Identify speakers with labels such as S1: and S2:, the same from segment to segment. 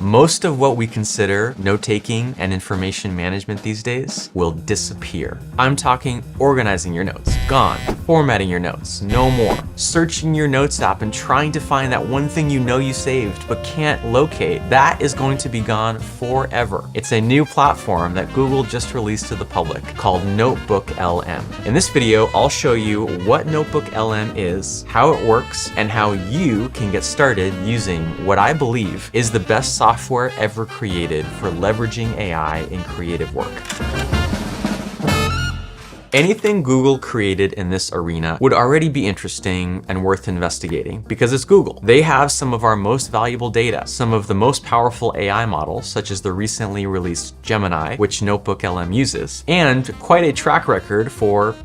S1: Most of what we consider note-taking and information management these days will disappear. I'm talking organizing your notes, gone. Formatting your notes, no more. Searching your notes app and trying to find that one thing you know you saved but can't locate, that is going to be gone forever. It's a new platform that Google just released to the public called NotebookLM. In this video, I'll show you what NotebookLM is, how it works, and how you can get started using what I believe is the best software ever created for leveraging AI in creative work. Anything Google created in this arena would already be interesting and worth investigating because it's Google. They have some of our most valuable data, some of the most powerful AI models, such as the recently released Gemini, which NotebookLM uses, and quite a track record for,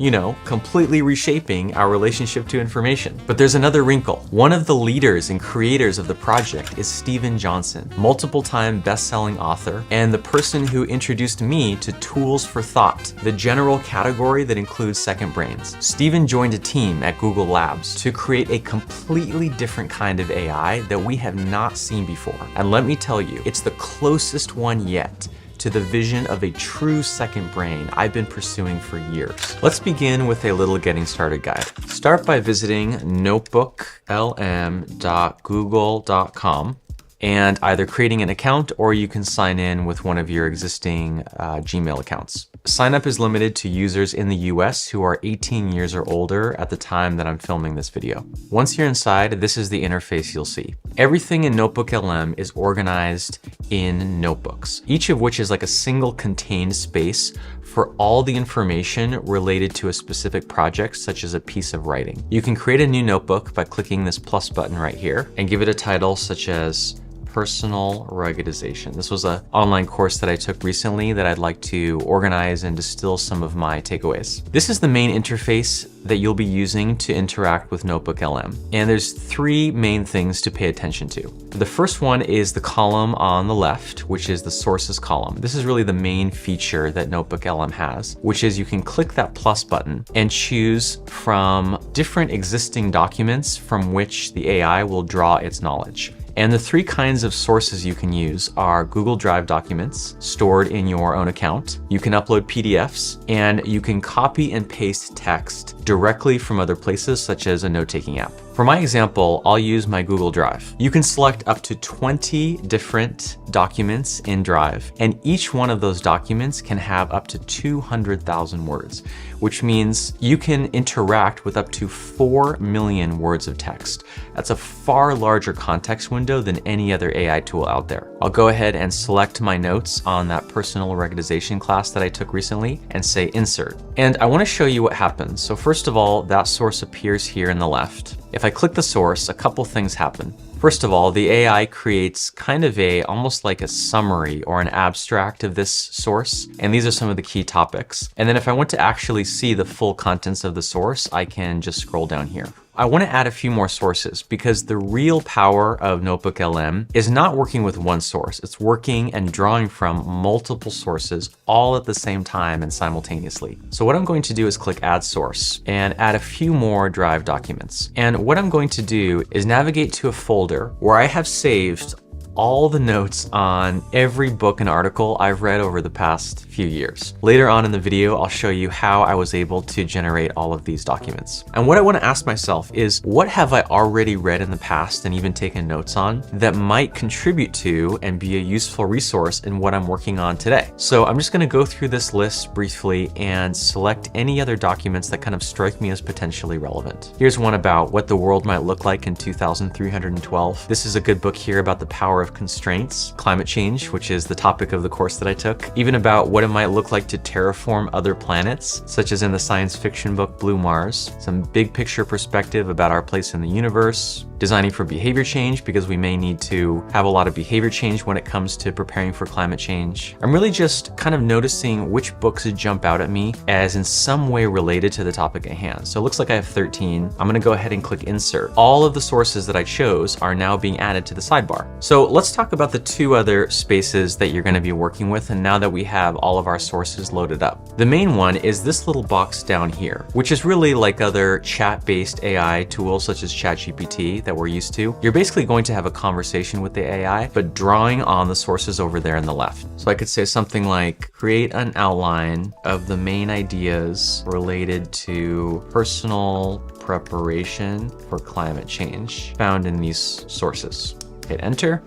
S1: completely reshaping our relationship to information. But there's another wrinkle. One of the leaders and creators of the project is Steven Johnson, multiple-time best-selling author, and the person who introduced me to tools for thought, the general category that includes second brains. Steven joined a team at Google Labs to create a completely different kind of AI that we have not seen before. And let me tell you, it's the closest one yet to the vision of a true second brain I've been pursuing for years. Let's begin with a little getting started guide. Start by visiting notebooklm.google.com and either creating an account or you can sign in with one of your existing Gmail accounts. Sign up is limited to users in the US who are 18 years or older at the time that I'm filming this video. Once you're inside, this is the interface you'll see. Everything in NotebookLM is organized in notebooks, each of which is like a single contained space for all the information related to a specific project, such as a piece of writing. You can create a new notebook by clicking this plus button right here and give it a title such as Personal Ruggedization. This was an online course that I took recently that I'd like to organize and distill some of my takeaways. This is the main interface that you'll be using to interact with NotebookLM. And there's three main things to pay attention to. The first one is the column on the left, which is the sources column. This is really the main feature that NotebookLM has, which is you can click that plus button and choose from different existing documents from which the AI will draw its knowledge. And the three kinds of sources you can use are Google Drive documents stored in your own account. You can upload PDFs and you can copy and paste text directly from other places, such as a note-taking app. For my example, I'll use my Google Drive. You can select up to 20 different documents in Drive, and each one of those documents can have up to 200,000 words, which means you can interact with up to 4 million words of text. That's a far larger context window than any other AI tool out there. I'll go ahead and select my notes on that personal ruggedization class that I took recently and say insert. And I want to show you what happens. So first of all, that source appears here in the left. If I click the source, a couple things happen. First of all, the AI creates kind of almost like a summary or an abstract of this source. And these are some of the key topics. And then if I want to actually see the full contents of the source, I can just scroll down here. I want to add a few more sources because the real power of NotebookLM is not working with one source. It's working and drawing from multiple sources all at the same time and simultaneously. So what I'm going to do is click Add Source and add a few more Drive documents. And what I'm going to do is navigate to a folder where I have saved all the notes on every book and article I've read over the past few years. Later on in the video, I'll show you how I was able to generate all of these documents. And what I want to ask myself is, what have I already read in the past and even taken notes on that might contribute to and be a useful resource in what I'm working on today? So I'm just going to go through this list briefly and select any other documents that kind of strike me as potentially relevant. Here's one about what the world might look like in 2312. This is a good book here about the power of constraints, climate change, which is the topic of the course that I took, even about what it might look like to terraform other planets, such as in the science fiction book Blue Mars, some big picture perspective about our place in the universe, designing for behavior change because we may need to have a lot of behavior change when it comes to preparing for climate change. I'm really just kind of noticing which books jump out at me as in some way related to the topic at hand. So it looks like I have 13. I'm going to go ahead and click insert. All of the sources that I chose are now being added to the sidebar. So let's talk about the two other spaces that you're going to be working with, and now that we have all of our sources loaded up. The main one is this little box down here, which is really like other chat-based AI tools such as ChatGPT that we're used to. You're basically going to have a conversation with the AI, but drawing on the sources over there on the left. So I could say something like, create an outline of the main ideas related to personal preparation for climate change found in these sources. Hit enter.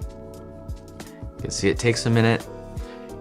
S1: You can see it takes a minute.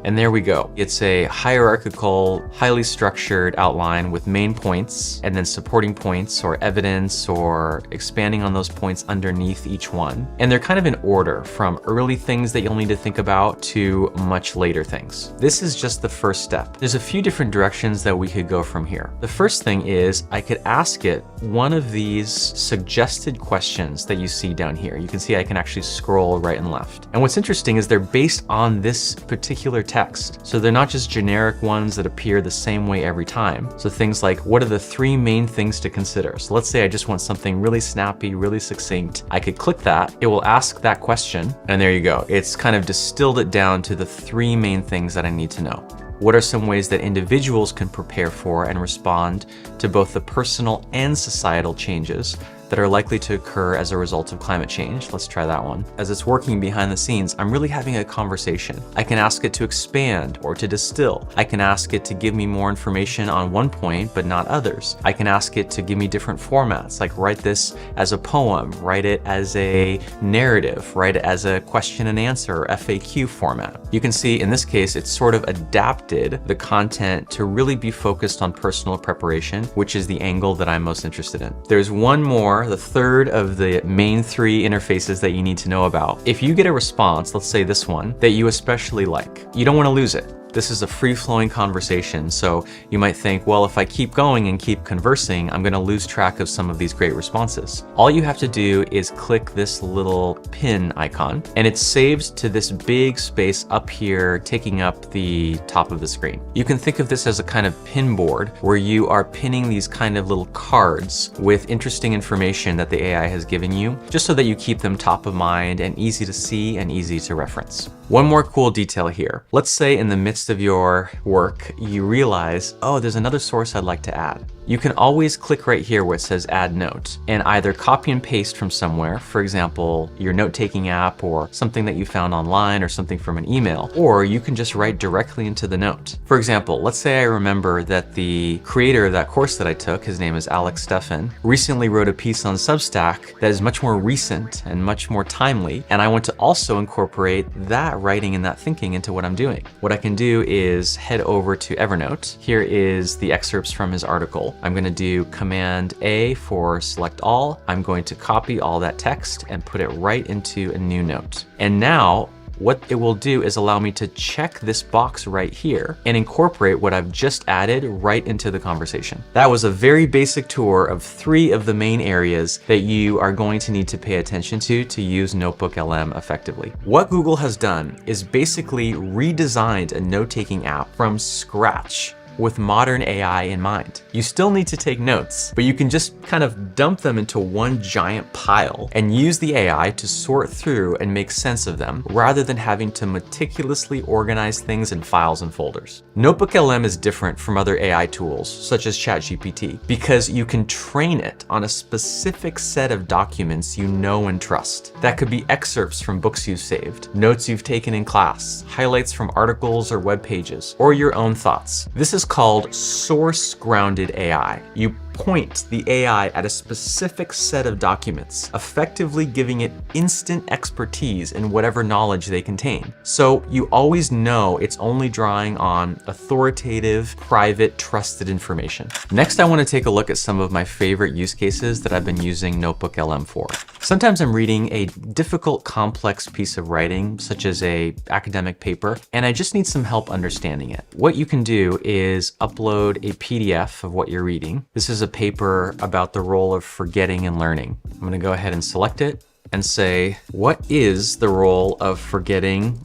S1: And there we go. It's a hierarchical, highly structured outline with main points and then supporting points or evidence or expanding on those points underneath each one. And they're kind of in order from early things that you'll need to think about to much later things. This is just the first step. There's a few different directions that we could go from here. The first thing is I could ask it one of these suggested questions that you see down here. You can see I can actually scroll right and left. And what's interesting is they're based on this particular text. So they're not just generic ones that appear the same way every time. So things like, what are the three main things to consider? So let's say I just want something really snappy, really succinct. I could click that, it will ask that question, and there you go. It's kind of distilled it down to the three main things that I need to know. What are some ways that individuals can prepare for and respond to both the personal and societal changes that are likely to occur as a result of climate change? Let's try that one. As it's working behind the scenes, I'm really having a conversation. I can ask it to expand or to distill. I can ask it to give me more information on one point, but not others. I can ask it to give me different formats, like write this as a poem, write it as a narrative, write it as a question and answer or FAQ format. You can see in this case, it's sort of adapted the content to really be focused on personal preparation, which is the angle that I'm most interested in. There's one more, the third of the main three interfaces that you need to know about. If you get a response, let's say this one, that you especially like, you don't want to lose it. This is a free-flowing conversation, so you might think, well, if I keep going and keep conversing, I'm going to lose track of some of these great responses. All you have to do is click this little pin icon, and it's saved to this big space up here, taking up the top of the screen. You can think of this as a kind of pin board where you are pinning these kind of little cards with interesting information that the AI has given you, just so that you keep them top of mind and easy to see and easy to reference. One more cool detail here. Let's say in the midst of your work, you realize, oh, there's another source I'd like to add. You can always click right here where it says add note and either copy and paste from somewhere, for example, your note-taking app or something that you found online or something from an email, or you can just write directly into the note. For example, let's say I remember that the creator of that course that I took, his name is Alex Steffen, recently wrote a piece on Substack that is much more recent and much more timely, and I want to also incorporate that writing and that thinking into what I'm doing. What I can do is head over to Evernote. Here is the excerpts from his article. I'm going to do Command A for select all. I'm going to copy all that text and put it right into a new note. And now what it will do is allow me to check this box right here and incorporate what I've just added right into the conversation. That was a very basic tour of three of the main areas that you are going to need to pay attention to use NotebookLM effectively. What Google has done is basically redesigned a note-taking app from scratch with modern AI in mind. You still need to take notes, but you can just kind of dump them into one giant pile and use the AI to sort through and make sense of them rather than having to meticulously organize things in files and folders. NotebookLM is different from other AI tools such as ChatGPT because you can train it on a specific set of documents you know and trust. That could be excerpts from books you've saved, notes you've taken in class, highlights from articles or web pages, or your own thoughts. This is called source-grounded AI. You point the AI at a specific set of documents, effectively giving it instant expertise in whatever knowledge they contain. So you always know it's only drawing on authoritative, private, trusted information. Next, I want to take a look at some of my favorite use cases that I've been using NotebookLM for. Sometimes I'm reading a difficult, complex piece of writing, such as an academic paper, and I just need some help understanding it. What you can do is upload a PDF of what you're reading. This is a paper about the role of forgetting and learning. I'm going to go ahead and select it and say, what is the role of forgetting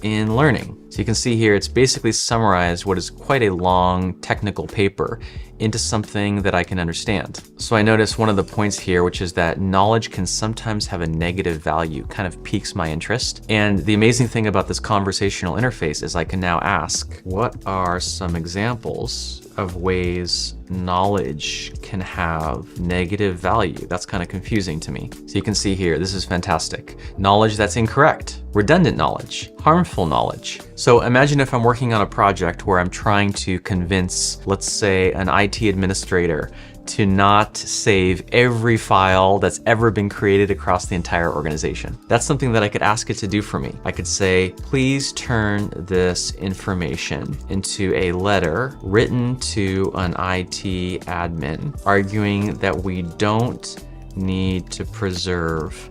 S1: in learning? So you can see here, it's basically summarized what is quite a long technical paper into something that I can understand. So I notice one of the points here, which is that knowledge can sometimes have a negative value, kind of piques my interest. And the amazing thing about this conversational interface is I can now ask, what are some examples of ways knowledge can have negative value? That's kind of confusing to me. So you can see here, this is fantastic. Knowledge that's incorrect, redundant knowledge, harmful knowledge. So imagine if I'm working on a project where I'm trying to convince, let's say, an IT administrator to not save every file that's ever been created across the entire organization. That's something that I could ask it to do for me. I could say, please turn this information into a letter written to an IT admin, arguing that we don't need to preserve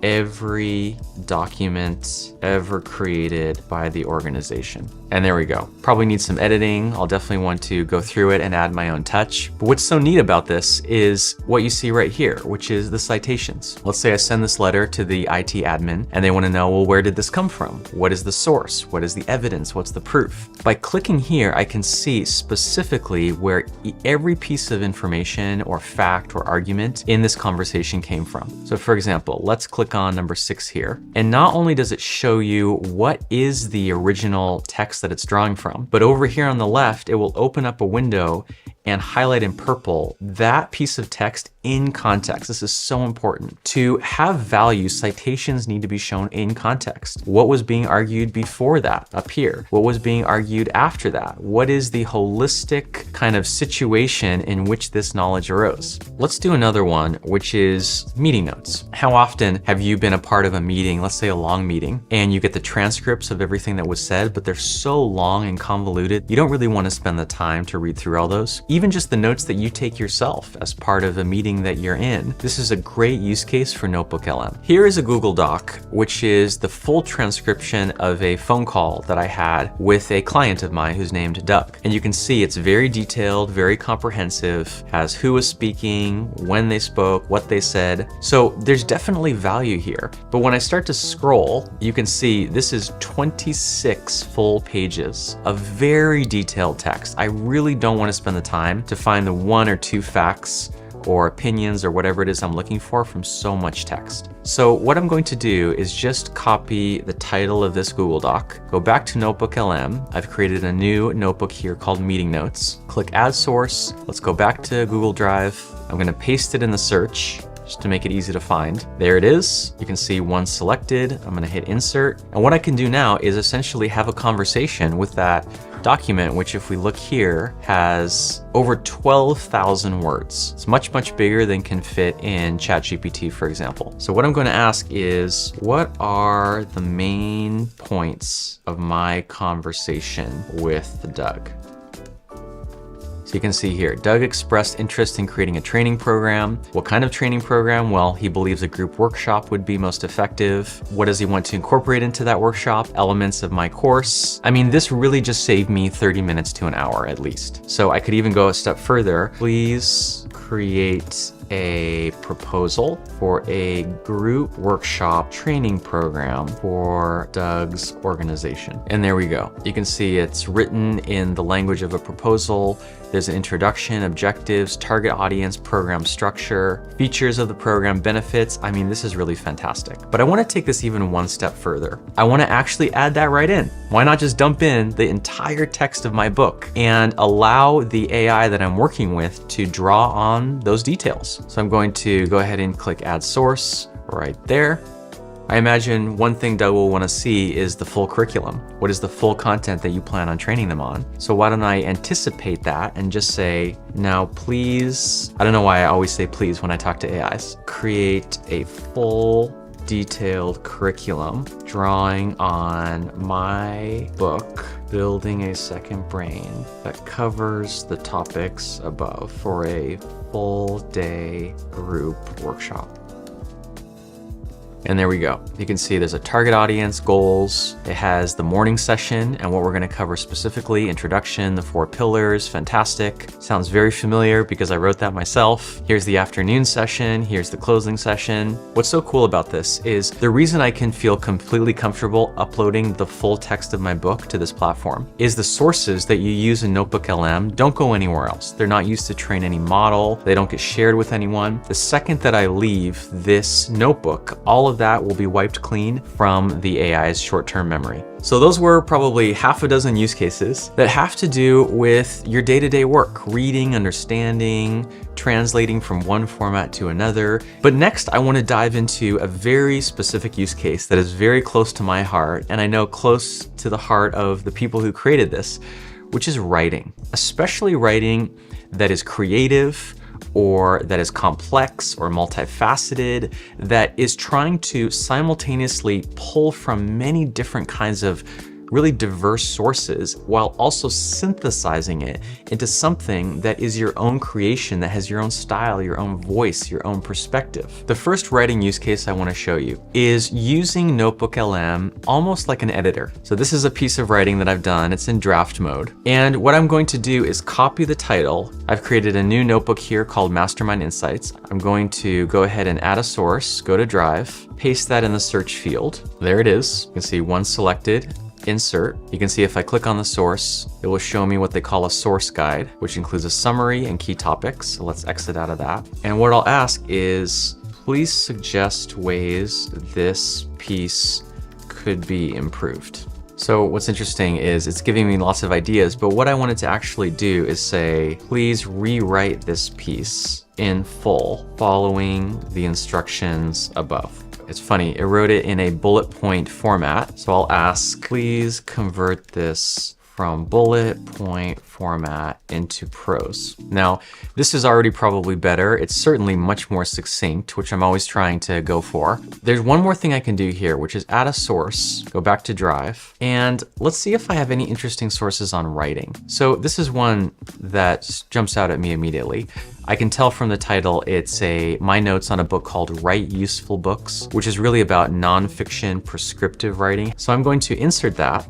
S1: every document ever created by the organization. And there we go. Probably need some editing. I'll definitely want to go through it and add my own touch. But what's so neat about this is what you see right here, which is the citations. Let's say I send this letter to the IT admin and they want to know, well, where did this come from? What is the source? What is the evidence? What's the proof? By clicking here, I can see specifically where every piece of information or fact or argument in this conversation came from. So for example, let's click on number 6 here. And not only does it show you what is the original text that it's drawing from, but over here on the left, it will open up a window and highlight in purple that piece of text in context. This is so important. To have value, citations need to be shown in context. What was being argued before that up here? What was being argued after that? What is the holistic kind of situation in which this knowledge arose? Let's do another one, which is meeting notes. How often have you been a part of a meeting, let's say a long meeting, and you get the transcripts of everything that was said, but they're so long and convoluted, you don't really want to spend the time to read through all those. Even just the notes that you take yourself as part of a meeting that you're in. This is a great use case for NotebookLM. Here is a Google Doc, which is the full transcription of a phone call that I had with a client of mine who's named Doug. And you can see it's very detailed, very comprehensive, has who was speaking, when they spoke, what they said. So there's definitely value here. But when I start to scroll, you can see this is 26 full pages of very detailed text. I really don't want to spend the time to find the 1 or 2 facts or opinions or whatever it is I'm looking for from so much text. So what I'm going to do is just copy the title of this Google Doc, go back to NotebookLM. I've created a new notebook here called Meeting Notes. Click Add Source. Let's go back to Google Drive. I'm going to paste it in the search just to make it easy to find. There it is. You can see one selected. I'm going to hit Insert. And what I can do now is essentially have a conversation with that document, which if we look here has over 12,000 words. It's much, much bigger than can fit in ChatGPT, for example. So what I'm going to ask is, what are the main points of my conversation with Doug? So you can see here, Doug expressed interest in creating a training program. What kind of training program? Well, he believes a group workshop would be most effective. What does he want to incorporate into that workshop? Elements of my course. I mean, this really just saved me 30 minutes to an hour at least. So I could even go a step further. Please create a proposal for a group workshop training program for Doug's organization. And there we go. You can see it's written in the language of a proposal. There's an introduction, objectives, target audience, program structure, features of the program, benefits. I mean, this is really fantastic. But I want to take this even one step further. I want to actually add that right in. Why not just dump in the entire text of my book and allow the AI that I'm working with to draw on those details? So I'm going to go ahead and click Add Source right there. I imagine one thing Doug will want to see is the full curriculum. What is the full content that you plan on training them on? So why don't I anticipate that and just say, now please, I don't know why I always say please when I talk to AIs, create a full detailed curriculum drawing on my book, Building a Second Brain, that covers the topics above for a full day group workshop. And there we go. You can see there's a target audience, goals. It has the morning session and what we're going to cover specifically, introduction, the 4 pillars, fantastic. Sounds very familiar because I wrote that myself. Here's the afternoon session. Here's the closing session. What's so cool about this is the reason I can feel completely comfortable uploading the full text of my book to this platform is the sources that you use in NotebookLM don't go anywhere else. They're not used to train any model. They don't get shared with anyone. The second that I leave this notebook, all of that will be wiped clean from the AI's short-term memory. So those were probably half a dozen use cases that have to do with your day-to-day work, reading, understanding, translating from one format to another. But next, I want to dive into a very specific use case that is very close to my heart, and I know close to the heart of the people who created this, which is writing, especially writing that is creative, or that is complex or multifaceted, that is trying to simultaneously pull from many different kinds of really diverse sources while also synthesizing it into something that is your own creation, that has your own style, your own voice, your own perspective. The first writing use case I want to show you is using NotebookLM almost like an editor. So this is a piece of writing that I've done. It's in draft mode. And what I'm going to do is copy the title. I've created a new notebook here called Mastermind Insights. I'm going to go ahead and add a source, go to Drive, paste that in the search field. There it is. You can see one selected. Insert. You can see if I click on the source, it will show me what they call a source guide, which includes a summary and key topics. So let's exit out of that. And what I'll ask is, please suggest ways this piece could be improved. So what's interesting is it's giving me lots of ideas, but what I wanted to actually do is say, please rewrite this piece in full following the instructions above. It's funny, it wrote it in a bullet point format. So I'll ask, please convert this from bullet point format into prose. Now, this is already probably better. It's certainly much more succinct, which I'm always trying to go for. There's one more thing I can do here, which is add a source, go back to Drive, and let's see if I have any interesting sources on writing. So this is one that jumps out at me immediately. I can tell from the title, it's my notes on a book called Write Useful Books, which is really about nonfiction prescriptive writing. So I'm going to insert that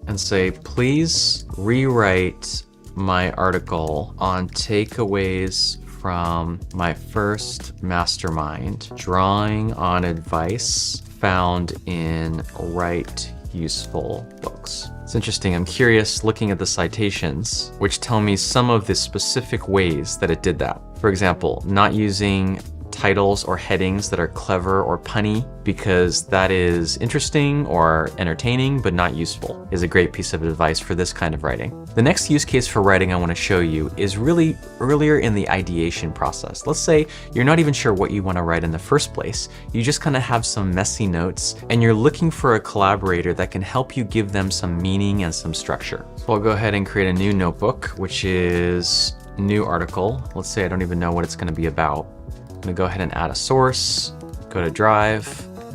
S1: and say, please rewrite my article on takeaways from my first mastermind, drawing on advice found in Write Useful Books. It's interesting, I'm curious looking at the citations, which tell me some of the specific ways that it did that. For example, not using titles or headings that are clever or punny because that is interesting or entertaining but not useful is a great piece of advice for this kind of writing. The next use case for writing I want to show you is really earlier in the ideation process. Let's say you're not even sure what you want to write in the first place. You just kind of have some messy notes and you're looking for a collaborator that can help you give them some meaning and some structure. So I'll go ahead and create a new notebook, which is new article. Let's say I don't even know what it's going to be about. I'm gonna go ahead and add a source, go to Drive.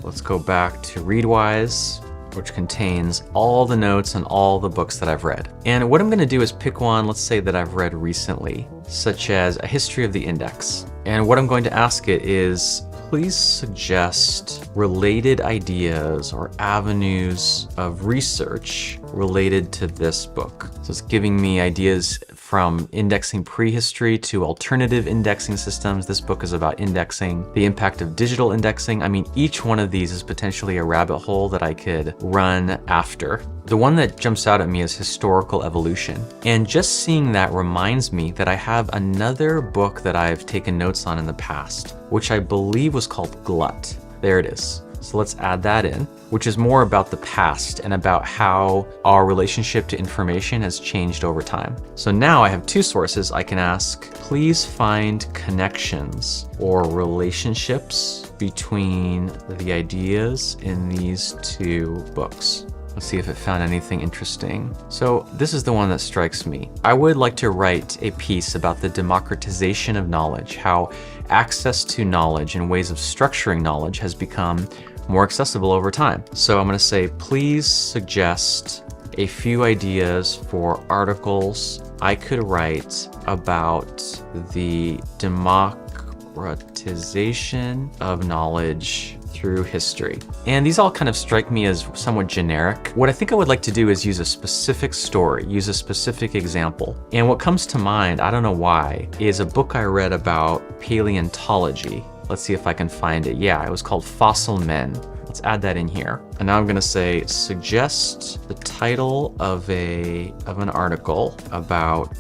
S1: Let's go back to Readwise, which contains all the notes and all the books that I've read. And what I'm gonna do is pick one, let's say that I've read recently, such as A History of the Index. And what I'm going to ask it is, please suggest related ideas or avenues of research related to this book. So it's giving me ideas from indexing prehistory to alternative indexing systems. This book is about indexing, the impact of digital indexing. I mean, each one of these is potentially a rabbit hole that I could run after. The one that jumps out at me is historical evolution. And just seeing that reminds me that I have another book that I've taken notes on in the past, which I believe was called Glut. There it is. So let's add that in, which is more about the past and about how our relationship to information has changed over time. So now I have two sources. I can ask, please find connections or relationships between the ideas in these two books. Let's see if it found anything interesting. So this is the one that strikes me. I would like to write a piece about the democratization of knowledge, how access to knowledge and ways of structuring knowledge has become more accessible over time. So I'm going to say, please suggest a few ideas for articles I could write about the democratization of knowledge through history. And these all kind of strike me as somewhat generic. What I think I would like to do is use a specific story, use a specific example. And what comes to mind, I don't know why, is a book I read about paleontology. Let's see if I can find it. Yeah, it was called Fossil Men. Let's add that in here. And now I'm gonna say, suggest the title of an article about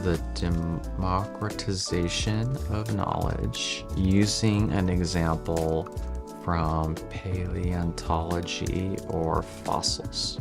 S1: the democratization of knowledge using an example from paleontology or fossils.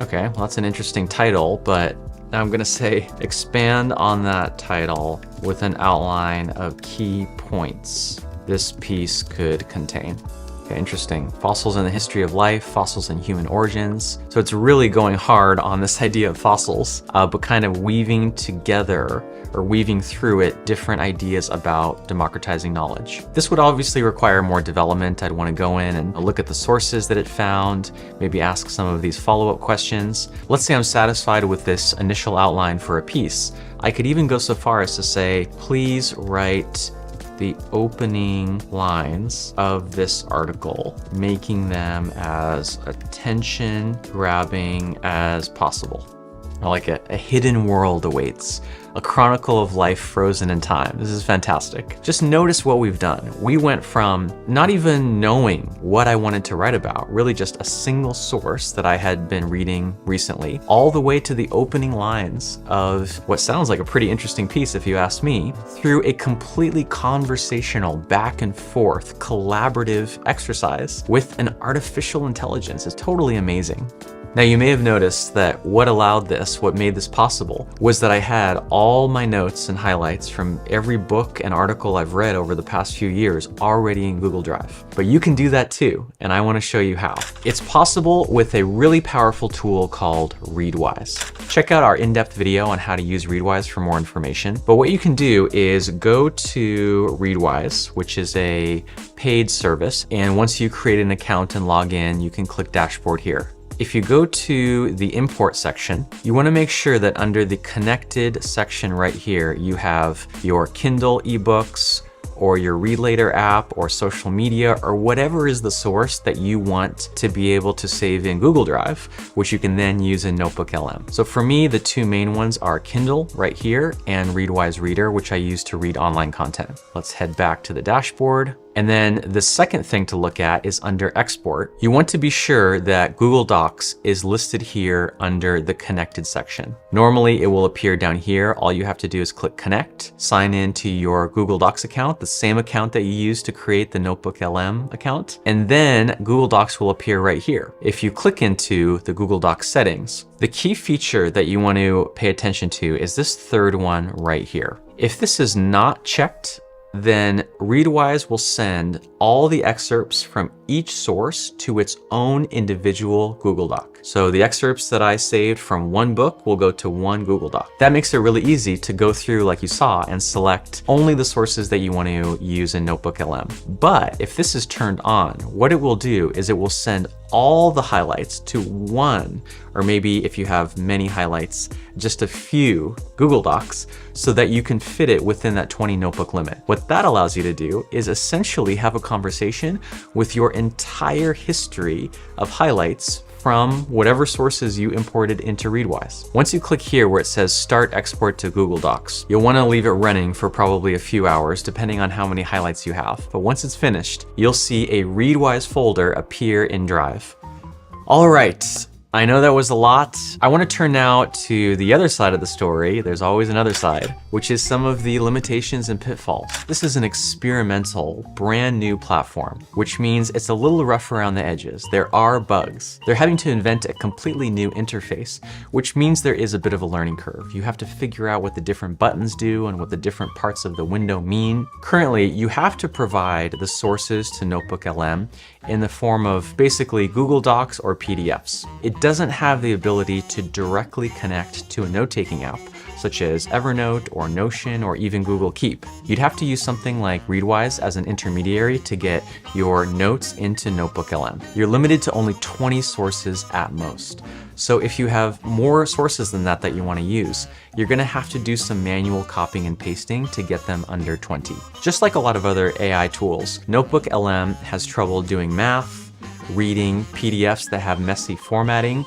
S1: Okay, well, that's an interesting title, but now I'm gonna say expand on that title with an outline of key points this piece could contain. Okay, interesting. Fossils in the history of life, fossils in human origins. So it's really going hard on this idea of fossils, but kind of weaving together or weaving through it different ideas about democratizing knowledge. This would obviously require more development. I'd want to go in and look at the sources that it found, maybe ask some of these follow-up questions. Let's say I'm satisfied with this initial outline for a piece. I could even go so far as to say, please write the opening lines of this article, making them as attention-grabbing as possible. I like it. A hidden world awaits. A chronicle of life frozen in time. This is fantastic. Just notice what we've done. We went from not even knowing what I wanted to write about, really just a single source that I had been reading recently, all the way to the opening lines of what sounds like a pretty interesting piece if you ask me, through a completely conversational, back and forth, collaborative exercise with an artificial intelligence. It's totally amazing. Now you may have noticed that what allowed this, what made this possible, was that I had all my notes and highlights from every book and article I've read over the past few years already in Google Drive. But you can do that too, and I want to show you how. It's possible with a really powerful tool called Readwise. Check out our in-depth video on how to use Readwise for more information. But what you can do is go to Readwise, which is a paid service, and once you create an account and log in, you can click Dashboard here. If you go to the import section, you want to make sure that under the connected section right here, you have your Kindle ebooks or your Read Later app or social media or whatever is the source that you want to be able to save in Google Drive, which you can then use in NotebookLM. So for me, the two main ones are Kindle right here and Readwise Reader, which I use to read online content. Let's head back to the dashboard. And then the second thing to look at is under export. You want to be sure that Google Docs is listed here under the connected section. Normally it will appear down here. All you have to do is click connect, sign in to your Google Docs account, the same account that you used to create the NotebookLM account. And then Google Docs will appear right here. If you click into the Google Docs settings, the key feature that you want to pay attention to is this third one right here. If this is not checked, then Readwise will send all the excerpts from each source to its own individual Google Doc. So the excerpts that I saved from one book will go to one Google Doc. That makes it really easy to go through, like you saw, and select only the sources that you want to use in NotebookLM. But if this is turned on, what it will do is it will send all the highlights to one, or maybe if you have many highlights, just a few Google Docs, so that you can fit it within that 20 notebook limit. What that allows you to do is essentially have a conversation with your entire history of highlights from whatever sources you imported into Readwise. Once you click here where it says Start Export to Google Docs, you'll want to leave it running for probably a few hours depending on how many highlights you have. But once it's finished, you'll see a Readwise folder appear in Drive. All right. I know that was a lot. I want to turn now to the other side of the story. There's always another side, which is some of the limitations and pitfalls. This is an experimental, brand new platform, which means it's a little rough around the edges. There are bugs. They're having to invent a completely new interface, which means there is a bit of a learning curve. You have to figure out what the different buttons do and what the different parts of the window mean. Currently, you have to provide the sources to NotebookLM in the form of basically Google Docs or PDFs. It doesn't have the ability to directly connect to a note-taking app such as Evernote or Notion or even Google Keep. You'd have to use something like Readwise as an intermediary to get your notes into NotebookLM. You're limited to only 20 sources at most. So if you have more sources than that you want to use, you're going to have to do some manual copying and pasting to get them under 20. Just like a lot of other AI tools, NotebookLM has trouble doing math, reading PDFs that have messy formatting,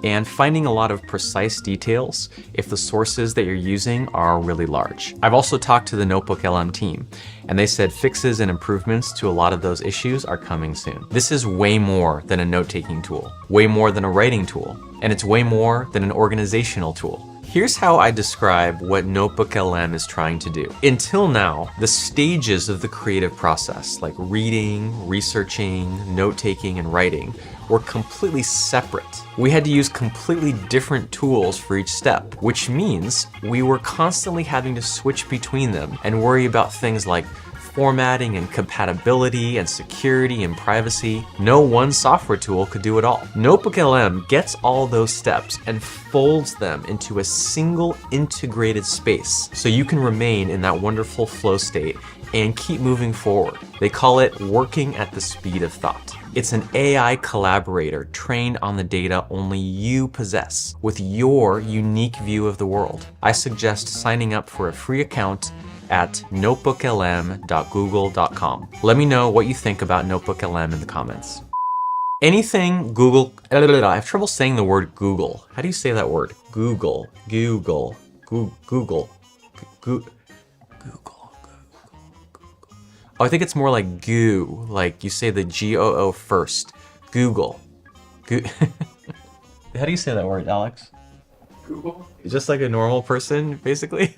S1: and finding a lot of precise details if the sources that you're using are really large. I've also talked to the NotebookLM team, and they said fixes and improvements to a lot of those issues are coming soon. This is way more than a note-taking tool, way more than a writing tool, and it's way more than an organizational tool. Here's how I describe what NotebookLM is trying to do. Until now, the stages of the creative process, like reading, researching, note-taking, and writing, were completely separate. We had to use completely different tools for each step, which means we were constantly having to switch between them and worry about things like formatting and compatibility and security and privacy. No one software tool could do it all. NotebookLM gets all those steps and folds them into a single integrated space so you can remain in that wonderful flow state and keep moving forward. They call it working at the speed of thought. It's an AI collaborator trained on the data only you possess with your unique view of the world. I suggest signing up for a free account at notebooklm.google.com. Let me know what you think about NotebookLM in the comments. Anything Google, I have trouble saying the word Google. How do you say that word? Google. Oh, I think it's more like goo, like you say the G-O-O first. Google. How do you say that word, Alex?
S2: Google?
S1: Just like a normal person, basically.